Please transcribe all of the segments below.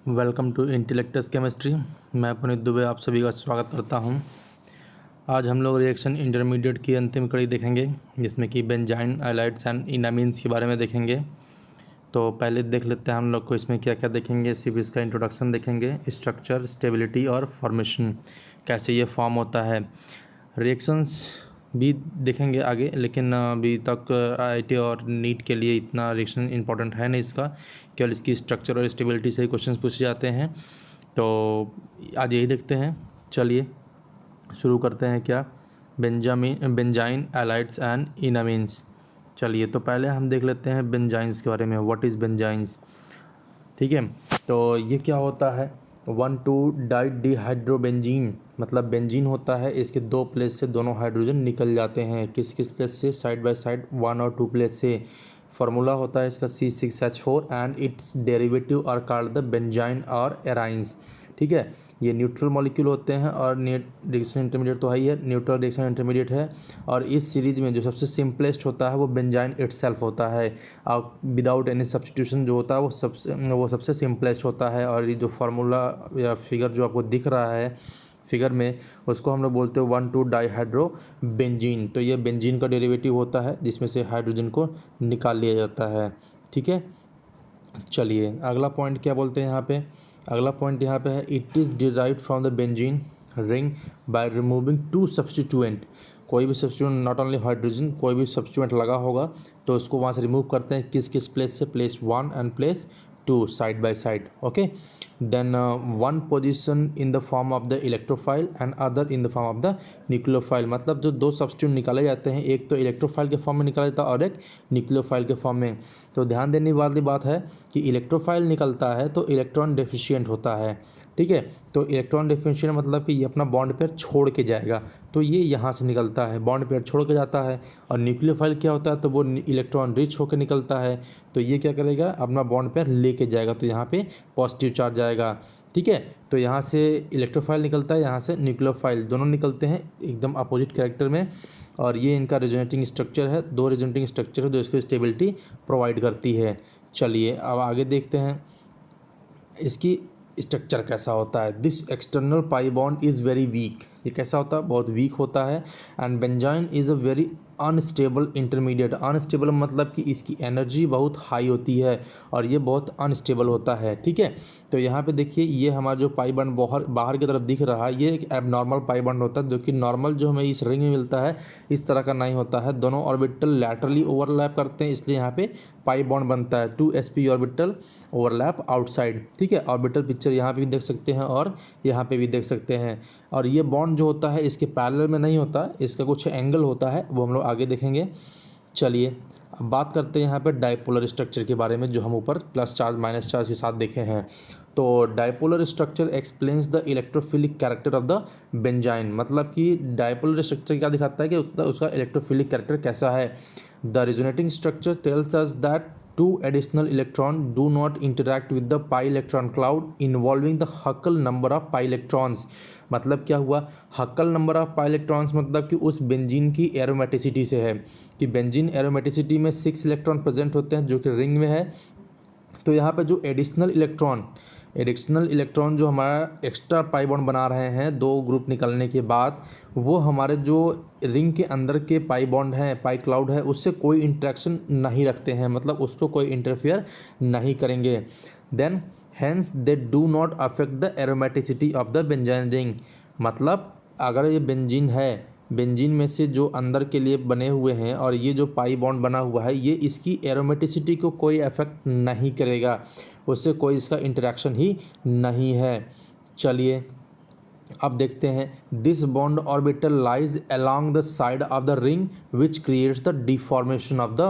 Welcome to इंटेलेक्टस chemistry. मैं पुनीत दुबे आप सभी का स्वागत करता हूं। आज हम लोग रिएक्शन इंटरमीडिएट की अंतिम कड़ी देखेंगे, जिसमें कि बेंजाइन, हाइलाइट्स एंड इनामीन्स के बारे में देखेंगे। तो पहले देख लेते हैं हम लोग को इसमें क्या क्या देखेंगे। सिर्फ इसका इंट्रोडक्शन देखेंगे, स्ट्रक्चर, स्टेबिलिटी और फॉर्मेशन, कैसे ये फॉर्म होता है। रिएक्शंस भी देखेंगे आगे, लेकिन अभी तक आईआईटी और नीट के लिए इतना रिएक्शन इंपॉर्टेंट है नहीं इसका, केवल इसकी स्ट्रक्चर और स्टेबिलिटी से ही क्वेश्चंस पूछे जाते हैं। तो आज यही देखते हैं। चलिए शुरू करते हैं। क्या बेंजाइन, हाइलाइट्स एंड इनामीन्स। चलिए तो पहले हम देख लेते हैं बेंजाइंस के बारे में। व्हाट इज़ बेंजाइंस, ठीक है। तो ये क्या होता है, 1,2-डाइडिहाइड्रोबेंजीन, मतलब बेंजीन होता है, इसके दो प्लेस से दोनों हाइड्रोजन निकल जाते हैं। किस किस प्लेस से? साइड बाय साइड 1 और 2 प्लेस से। फार्मूला होता है इसका C6H4 and its derivative are called the benzene और एराइंस, ठीक है। ये न्यूट्रल मॉलिक्यूल होते हैं और रिएक्शन इंटरमीडिएट तो है ही है, न्यूट्रल रिएक्शन इंटरमीडिएट है। और इस सीरीज में जो सबसे सिंपलेस्ट होता है वो बेंजाइन इटसेल्फ होता है, और विदाउट एनी सब्स्टिट्यूशन जो होता है वो सबसे सिंपलेस्ट होता है। और ये जो फार्मूला या फिगर जो आपको दिख रहा है फिगर में, उसको हम लोग बोलते हैं 1,2-डाइहाइड्रोबेंजीन। तो ये बेंजीन का डेरिवेटिव होता है, जिसमें से हाइड्रोजन को निकाल लिया जाता है, ठीक है। चलिए अगला पॉइंट क्या बोलते हैं यहाँ पे। अगला पॉइंट यहाँ पे है, it is derived from the benzene ring by removing 2 substituent. कोई भी सब्स्टिट्यूएंट, नॉट ओनली हाइड्रोजन, कोई भी सब्स्टिट्यूएंट लगा होगा तो उसको वहाँ से रिमूव करते हैं। किस किस प्लेस से? Place 1 and place 2, side by side, okay. Then one position in the form of the electrophile and other in the form of the nucleophile। मतलब जो दो सब्स्टिट्यूट निकाले जाते हैं, एक तो इलेक्ट्रोफाइल के फॉर्म में निकाला जाता है और एक न्यूक्लियोफाइल के फॉर्म में। तो ध्यान देने वाली बात है कि इलेक्ट्रोफाइल निकलता है तो इलेक्ट्रॉन डेफिशिएंट होता है, ठीक है। तो इलेक्ट्रॉन डेफिशिएंट मतलब कि ये अपना बॉन्ड पेयर छोड़ के जाएगा, तो ये यहाँ से निकलता है, बॉन्ड पेयर छोड़ के जाता है। और न्यूक्लियोफाइल क्या होता है, तो वो इलेक्ट्रॉन रिच होकर निकलता है, तो ये क्या करेगा, अपना बॉन्ड पेयर लेके जाएगा, तो यहाँ पे पॉजिटिव चार्ज आएगा, ठीक है। तो यहाँ से इलेक्ट्रोफाइल निकलता है, यहाँ से न्यूक्लियोफाइल, दोनों निकलते हैं एकदम अपोजिट कैरेक्टर में। और ये इनका रेजोनेटिंग स्ट्रक्चर है, दो रेजोनेटिंग स्ट्रक्चर है जो इसको स्टेबिलिटी प्रोवाइड करती है। चलिए अब आगे देखते हैं इसकी स्ट्रक्चर कैसा होता है। This external pi bond is very weak. ये कैसा होता है? बहुत वीक होता है। And benzene is a very unstable intermediate. Unstable मतलब कि इसकी एनर्जी बहुत हाई होती है और ये बहुत अनस्टेबल होता है, ठीक है। तो यहाँ पे देखिए, ये हमारा जो पाई बॉन्ड बाहर की तरफ दिख रहा है, ये एक एबनॉर्मल पाई बॉन्ड होता है, जो कि नॉर्मल जो हमें इस रिंग में मिलता है इस तरह का नहीं होता है। दोनों ऑर्बिटल लैटरली ओवरलैप करते हैं, इसलिए यहाँ पे पाई बॉन्ड बनता है। 2sp ऑर्बिटल ओवरलैप आउटसाइड, ठीक है। ऑर्बिटल पिक्चर यहाँ पे भी देख सकते हैं और यहाँ पे भी देख सकते हैं। और ये बॉन्ड जो होता है इसके पैरेलल में नहीं होता, इसका कुछ एंगल होता है, वो हम लोग आगे देखेंगे। चलिए अब बात करते हैं यहाँ पे डाइपोलर स्ट्रक्चर के बारे में, जो हम ऊपर प्लस चार्ज माइनस चार्ज के साथ देखे हैं। तो dipolar structure explains the electrophilic character of the benzene. मतलब कि डाइपोलर स्ट्रक्चर क्या दिखाता है कि उसका इलेक्ट्रोफिलिक कैरेक्टर कैसा है। The resonating structure tells us that two additional electrons do not interact with the pi electron cloud involving the Huckel number of pi electrons। मतलब क्या हुआ, हक्कल नंबर ऑफ pi electrons मतलब कि उस बेंजीन की aromaticity से है, कि बेंजीन एरोमेटिसिटी में 6 इलेक्ट्रॉन प्रेजेंट होते हैं जो कि रिंग में है। तो यहाँ पे जो एडिशनल इलेक्ट्रॉन जो हमारा एक्स्ट्रा पाई बॉन्ड बना रहे हैं दो ग्रुप निकलने के बाद, वो हमारे जो रिंग के अंदर के पाई बॉन्ड हैं, पाई क्लाउड है, उससे कोई इंटरेक्शन नहीं रखते हैं, मतलब उसको कोई इंटरफेयर नहीं करेंगे। Then hence they do not affect the aromaticity of the benzene ring. मतलब अगर ये बेंजीन है, बेंजीन में से जो अंदर के लिए बने हुए हैं और ये जो पाई बॉन्ड बना हुआ है, ये इसकी एरोमेटिसिटी को कोई अफेक्ट नहीं करेगा, उससे कोई इसका इंटरेक्शन ही नहीं है। चलिए अब देखते हैं, this bond orbital lies along the side of the ring which creates the deformation of the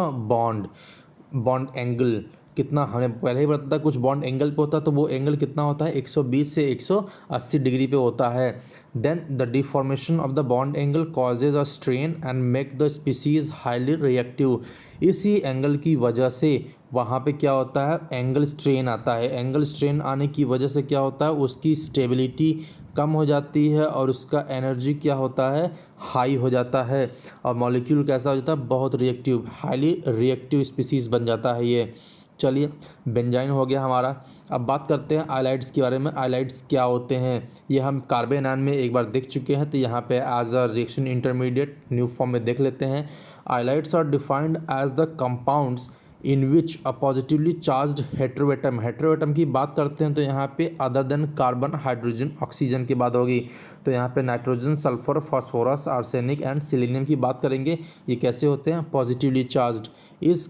bond angle. कितना हमें पहले ही पता था, कुछ बॉन्ड एंगल पे होता है, तो वो एंगल कितना होता है, 120 से 180 डिग्री पे होता है। Then the deformation of the bond angle causes a strain and make the species highly reactive. इसी एंगल की वजह से वहाँ पे क्या होता है, एंगल स्ट्रेन आता है। एंगल स्ट्रेन आने की वजह से क्या होता है, उसकी स्टेबिलिटी कम हो जाती है और उसका एनर्जी क्या होता है, हाई हो जाता है। और मॉलिक्यूल कैसा हो जाता है, बहुत रिएक्टिव, हाईली रिएक्टिव स्पीसीज बन जाता है ये। चलिए बेंजाइन हो गया हमारा। अब बात करते हैं आइलाइड्स के बारे में। आइलाइड्स क्या होते हैं ये हम कार्बन आयन में एक बार देख चुके हैं, तो यहाँ पे as a reaction intermediate new form में देख लेते हैं। Ylides are defined as the compounds in which a positively charged heteroatom. Heteroatom की बात करते हैं तो यहाँ पे other than carbon, hydrogen, oxygen की बात होगी। तो यहाँ पे nitrogen, sulphur, phosphorus, arsenic and selenium की बात करेंगे। ये कैसे होते हैं? Positively charged, is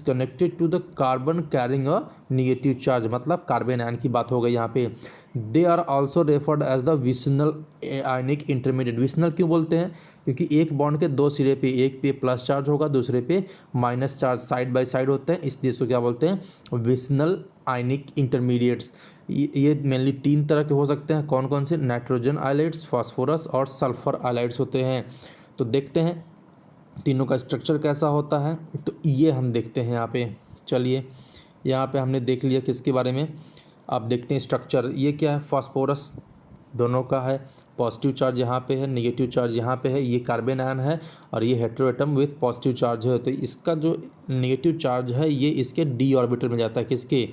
connected to the carbon carrying a negative charge, मतलब कार्बन आयन की बात हो गई यहाँ पे। They are also referred as the vicinal ionic intermediate. Vicinal क्यों बोलते हैं? क्योंकि एक बॉन्ड के दो सिरे पे, एक पे प्लस चार्ज होगा, दूसरे पे minus charge, side by side होते हैं, इसलिए इसको क्या बोलते हैं? विसनल आयनिक इंटरमीडिएट्स। ये मेनली तीन तरह के हो सकते हैं। कौन कौन से? नाइट्रोजन आइलाइड्स, फास्फोरस और सल्फर आइलाइड्स होते हैं। तो देखते हैं तीनों का स्ट्रक्चर कैसा होता है, तो ये हम देखते हैं यहाँ पे। चलिए यहाँ पे हमने देख लिया किसके बारे में, आप देखते हैं स्ट्रक्चर। ये क्या है? फास्फोरस दोनों का है, पॉजिटिव चार्ज यहाँ पे है, नेगेटिव चार्ज यहाँ पे है। ये कार्बन आयन है और ये हेटेरोएटम विथ पॉजिटिव चार्ज है। तो इसका जो नेगेटिव चार्ज है ये इसके डी ऑर्बिटल में जाता है। किसके?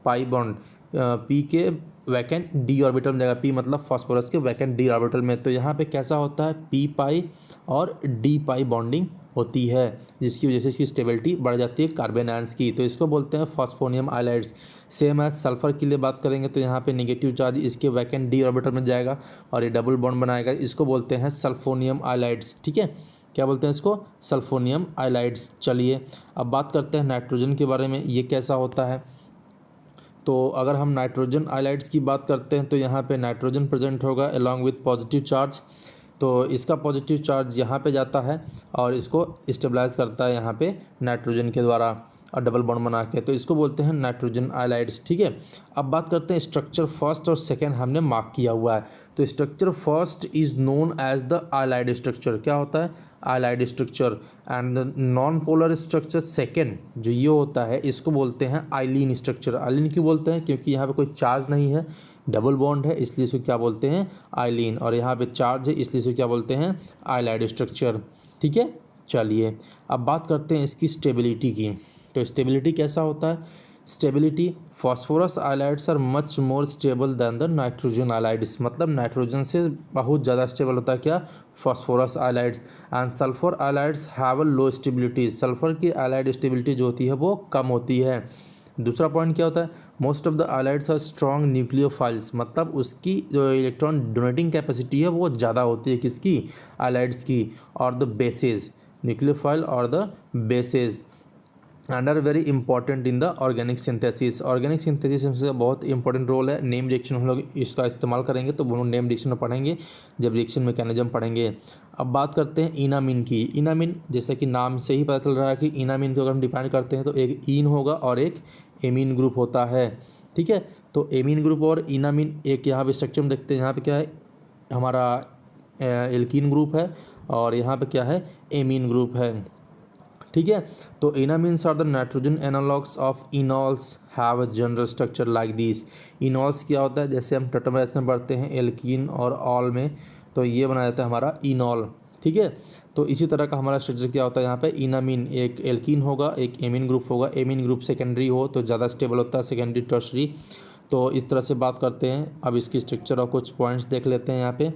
पाई बॉन्ड पी के वैकेंट डी ऑर्बिटल में जाएगा। पी मतलब फास्फोरस के वैकेंट डी ऑर्बिटल में। तो यहाँ पे कैसा होता है? पी पाई और डी पाई बॉन्डिंग होती है, जिसकी वजह से इसकी स्टेबिलिटी बढ़ जाती है कार्बन आयंस की। तो इसको बोलते हैं फास्फोनियम आइलाइड्स। सेम एज सल्फर के लिए बात करेंगे तो यहाँ पे नेगेटिव चार्ज इसके वैकेंट डी ऑर्बिटल में जाएगा और ये डबल बॉन्ड बनाएगा। इसको बोलते हैं सल्फोनियम आइलाइड्स। ठीक है, क्या बोलते हैं इसको? सल्फोनियम आइलाइड्स। चलिए अब बात करते हैं नाइट्रोजन के बारे में, ये कैसा होता है। तो अगर हम नाइट्रोजन आइलाइड्स की बात करते हैं तो यहाँ पे नाइट्रोजन प्रेजेंट होगा अलॉन्ग विथ पॉजिटिव चार्ज। तो इसका पॉजिटिव चार्ज यहाँ पे जाता है और इसको स्टेबलाइज करता है यहाँ पे नाइट्रोजन के द्वारा और डबल बॉन्ड बना के। तो इसको बोलते हैं नाइट्रोजन आइलाइड्स। ठीक है, अब बात करते हैं स्ट्रक्चर फर्स्ट और सेकेंड हमने मार्क किया हुआ है। तो structure first is known as the ylide structure. क्या होता है? Ylide structure. And the non polar structure second जो ये होता है इसको बोलते हैं आइलीन स्ट्रक्चर। आइलीन क्यों बोलते हैं? क्योंकि यहाँ पे कोई चार्ज नहीं है, डबल बॉन्ड है, इसलिए इसको क्या बोलते हैं? आइलीन। और यहाँ पे चार्ज है इसलिए इसको क्या बोलते हैं? आइलाइड स्ट्रक्चर। ठीक है, चलिए अब बात करते हैं इसकी स्टेबिलिटी की। तो स्टेबिलिटी कैसा होता है? Stability, phosphorus ylides are much more stable than the nitrogen ylides. मतलब नाइट्रोजन से बहुत ज़्यादा स्टेबल होता है क्या? Phosphorus ylides. And sulphur ylides have a low stability. Sulphur की आइलाइड स्टेबिलिटी जो होती है वो कम होती है। दूसरा पॉइंट क्या होता है? Most of the ylides are strong nucleophiles. मतलब उसकी जो इलेक्ट्रॉन डोनेटिंग कैपेसिटी है वो ज़्यादा होती है। किसकी? आइलाइड्स की। और द बेसेज, न्यूक्लियोफाइल और the bases and are very important in the organic synthesis. Organic synthesis में बहुत इंपॉर्टेंट रोल है। नेम रिएक्शन हम लोग इसका इस्तेमाल करेंगे तो वो नेम रिएक्शन में पढ़ेंगे जब रिएक्शन मैकेनिज्म पढ़ेंगे। अब बात करते हैं इनामीन की। इनामीन जैसे कि नाम से ही पता चल रहा है कि इनामीन को अगर हम डिफाइन करते हैं तो एक इन होगा और एक एमीन ग्रुप होता है। ठीक है, तो एमीन ग्रुप और इनामीन एक यहाँ पे स्ट्रक्चर में देखते हैं। यहाँ पे क्या है? हमारा एल्कीन ग्रुप है और यहाँ पे क्या है? एमीन ग्रुप है। ठीक है, तो enamines are the nitrogen analogues of enols have a general structure like this. Enols क्या होता है? जैसे हम टेट्रामेरास में पढ़ते हैं एल्कीन और ऑल में, तो ये बनाया जाता है हमारा इनॉल। ठीक है, तो इसी तरह का हमारा स्ट्रक्चर क्या होता है यहाँ पे? इनामीन एक एल्कीन होगा, एक एमीन ग्रुप होगा। एमीन ग्रुप सेकेंडरी हो तो ज़्यादा स्टेबल होता है, सेकेंडरी टर्शरी। तो इस तरह से बात करते हैं। अब इसकी स्ट्रक्चर और कुछ पॉइंट्स देख लेते हैं। यहाँ पे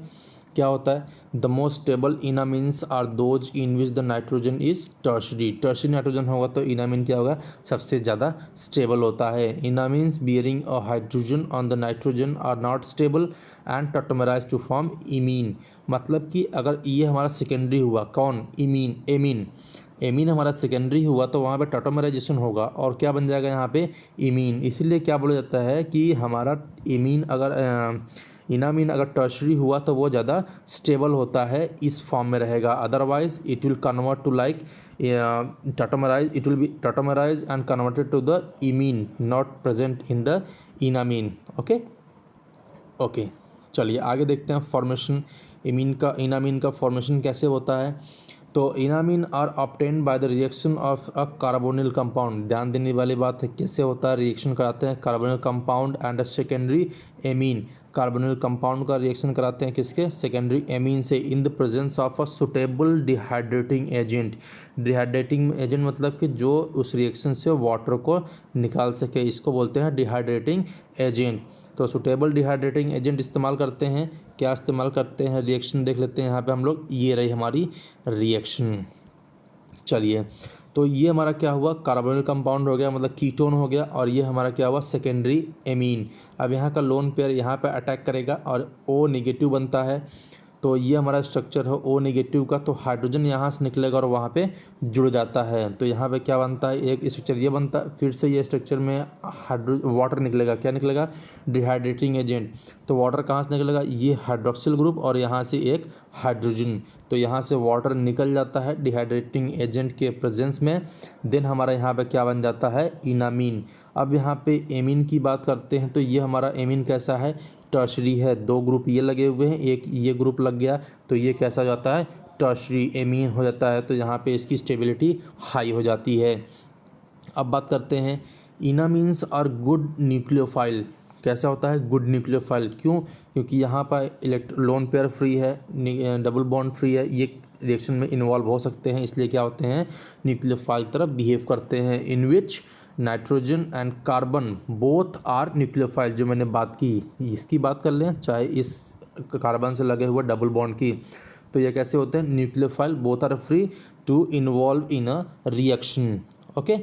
क्या होता है? The most stable enamines are those in which the nitrogen is tertiary. Tertiary nitrogen होगा तो इनामीन क्या होगा? सबसे ज़्यादा स्टेबल होता है। Enamines bearing a hydrogen on the nitrogen are not stable and tautomerize to form imine. मतलब कि अगर ये हमारा सेकेंडरी हुआ, कौन? Imine, amine. एमीन हमारा सेकेंडरी हुआ तो वहाँ पे टॉटोमराइजेशन होगा और क्या बन जाएगा यहाँ पे? इमीन। इसीलिए क्या बोला जाता है कि हमारा इमीन अगर इनामीन अगर टर्शरी हुआ तो वो ज़्यादा स्टेबल होता है, इस फॉर्म में रहेगा। Otherwise it will convert to like tautomerize, it will be tautomerize and converted to the imine not present in the enamine. Okay, चलिए आगे देखते हैं फॉर्मेशन। इनामीन का फॉर्मेशन कैसे होता है। तो enamine are obtained by the reaction of a carbonyl compound. ध्यान देने वाली बात है, कैसे होता है? रिएक्शन कराते हैं carbonyl compound and a secondary amine. Carbonyl compound का रिएक्शन कराते हैं किसके, सेकेंडरी एमीन से, in the presence of a suitable dehydrating agent. Dehydrating agent मतलब कि जो उस रिएक्शन से वाटर को निकाल सके, इसको बोलते हैं डिहाइड्रेटिंग एजेंट। तो सुटेबल डिहाइड्रेटिंग एजेंट इस्तेमाल करते हैं, क्या इस्तेमाल करते हैं, रिएक्शन देख लेते हैं यहाँ पे हम लोग। ये रही हमारी रिएक्शन। चलिए, तो ये हमारा क्या हुआ, कार्बोनिल कंपाउंड हो गया, मतलब कीटोन हो गया, और ये हमारा क्या हुआ, सेकेंडरी एमीन। अब यहाँ का लोन पेयर यहाँ पे अटैक करेगा और O नेगेटिव बनता है। तो ये हमारा स्ट्रक्चर है O नेगेटिव का, तो हाइड्रोजन यहाँ से निकलेगा और वहाँ पे जुड़ जाता है। तो यहाँ पे क्या बनता है, एक स्ट्रक्चर ये बनता है, फिर से ये स्ट्रक्चर में वाटर निकलेगा, क्या निकलेगा, डिहाइड्रेटिंग एजेंट। तो वाटर कहाँ से निकलेगा, ये हाइड्रोक्सिल ग्रुप और यहाँ से एक हाइड्रोजन। तो यहाँ से वाटर निकल जाता है डिहाइड्रेटिंग एजेंट के प्रेजेंस में। देन हमारा यहाँ पे क्या बन जाता है, इनामीन। अब यहाँ पे एमीन की बात करते हैं, तो ये हमारा एमीन कैसा है, टर्शरी है। दो ग्रुप ये लगे हुए हैं, एक ये ग्रुप लग गया, तो ये कैसा हो जाता है, टर्शरी एमीन हो जाता है। तो यहाँ पे इसकी स्टेबिलिटी हाई हो जाती है। अब बात करते हैं, इनामीन्स आर गुड न्यूक्लियोफाइल। कैसा होता है, गुड न्यूक्लियोफाइल, क्यों, क्योंकि यहाँ पर लोन पेयर फ्री है, डबल बॉन्ड फ्री है, ये रिएक्शन में इन्वॉल्व हो सकते हैं, इसलिए क्या होते हैं, न्यूक्लियोफाइल की तरह बिहेव करते हैं। In which nitrogen and carbon both are nucleophile, जो मैंने बात की, इसकी बात कर लें, चाहे इस कार्बन से लगे हुए डबल बॉन्ड की, तो ये कैसे होते हैं, nucleophile, both are free to involve in a reaction. Okay,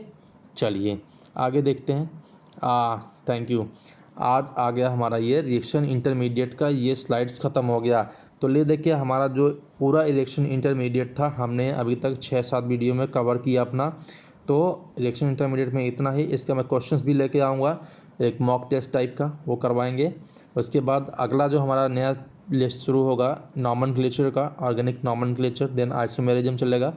चलिए आगे देखते हैं। Thank you. आज आ गया हमारा ये रिएक्शन इंटरमीडिएट का, ये स्लाइड्स ख़त्म हो गया। तो ले देखिए, हमारा जो पूरा रिएक्शन इंटरमीडिएट था, हमने अभी तक 6-7 वीडियो में कवर किया अपना। तो रिएक्शन इंटरमीडिएट में इतना ही। इसका मैं क्वेश्चंस भी लेके आऊँगा, एक मॉक टेस्ट टाइप का, वो करवाएंगे। उसके बाद अगला जो हमारा नया लिस्ट शुरू होगा नॉमेनक्लेचर का, ऑर्गेनिक नॉमेनक्लेचर, देन आइसोमेरिज्म चलेगा।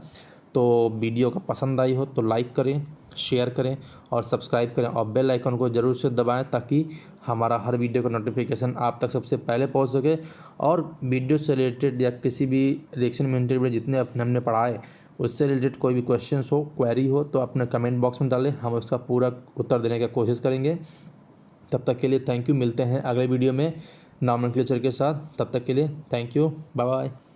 तो वीडियो का पसंद आई हो तो लाइक करें, शेयर करें और सब्सक्राइब करें, और बेल आइकन को ज़रूर से दबाएं, ताकि हमारा हर वीडियो का नोटिफिकेशन आप तक सबसे पहले पहुंच सके। और वीडियो से रिलेटेड या किसी भी रिएक्शन में इंटरमीडिएट जितने हमने पढ़ाए, उससे रिलेटेड कोई भी क्वेश्चंस हो, क्वेरी हो, तो अपने कमेंट बॉक्स में डालें, हम उसका पूरा उत्तर देने की कोशिश करेंगे। तब तक के लिए थैंक यू, मिलते हैं अगले वीडियो में नॉमेनक्लेचर के साथ। तब तक के लिए थैंक यू, बाय बाय।